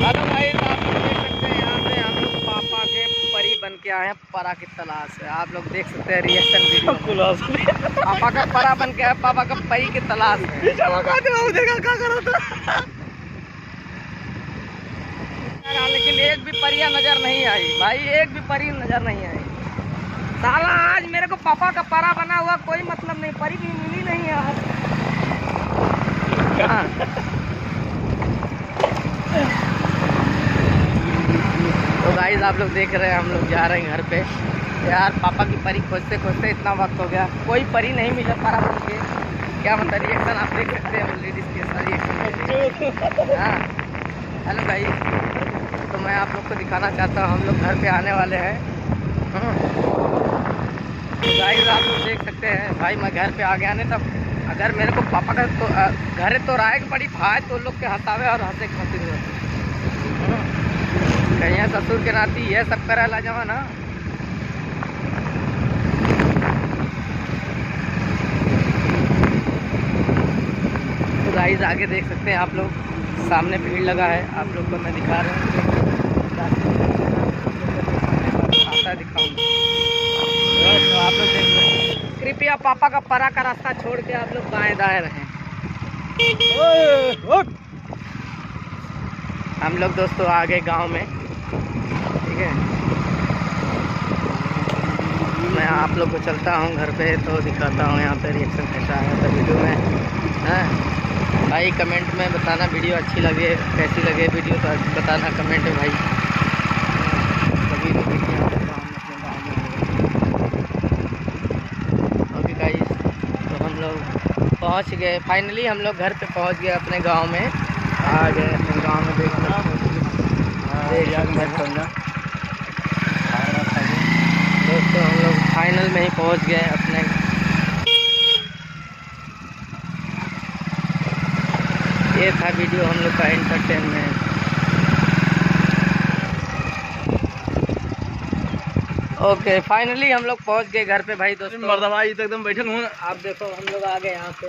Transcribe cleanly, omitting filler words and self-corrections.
Hello भाई, आप लोग देख सकते हैं यहाँ पे हम लोग पापा के परी बन के आए हैं परा की तलाश है। आप लोग देख सकते हैं रिएक्शन वीडियो में। पापा का परा बन के आए, पापा का परी की तलाश है। लेकिन एक भी परिया नजर नहीं आई भाई, एक भी परी नजर नहीं आई। साला आज मेरे को पापा का परा बना हुआ कोई मतलब नहीं, परी भी मिली नहीं यार। तो गाइस आप लोग देख रहे हैं, हम लोग जा रहे हैं घर पे यार। पापा की परी खोजते खोजते इतना वक्त हो गया, कोई परी नहीं मिला परा बन के। क्या मतलब रिएक्शन आप देख सकते हैं, लेडीज के साथ रिएक्शन। हाँ हेलो गाइस, तो मैं आप लोग को दिखाना चाहता हूँ, हम लोग घर पे आने वाले हैं। तो गाइस आप लोग देख सकते हैं भाई, मैं घर पे आ गया नहीं तब अगर मेरे को पापा का तो घर तो राय की पड़ी भाई, तो लोग के हंसावे और हंसे खातिर कहीं ससुर के नाती ये सब करे ला जावा ना। तो गाइस आगे देख सकते हैं आप लोग, सामने भीड़ लगा है, आप लोग को मैं दिखा रहा हूँ। दिखाऊंगा तो आप लोग देख रहे हैं। कृपया पापा का परा का रास्ता छोड़ के आप लोग दाएं दाएं रहें। हम लोग दोस्तों आ गए गाँव में, ठीक है। मैं आप लोग को चलता हूँ घर पे, तो दिखाता हूँ यहाँ पे रिएक्शन कैसा आया था वीडियो में। हाँ भाई कमेंट में बताना वीडियो अच्छी लगे, कैसी लगे वीडियो तो बताना कमेंट में भाई। कभी भी वीडियो आता हूँ अपने गाँव में। ओके गाइस, तो हम लोग पहुँच गए, फाइनली हम लोग घर पे पहुँच गए अपने गाँव में। आ गए अपने गाँव में, देखना दोस्तों हम लोग फाइनल में ही पहुंच गए अपने। ये था वीडियो हम लोग का एंटरटेनमेंट। ओके फाइनली हम लोग पहुंच गए घर पे भाई। दोस्तों मर्दवाई तो एकदम बैठे हूँ, आप देखो हम लोग आ गए यहाँ पे।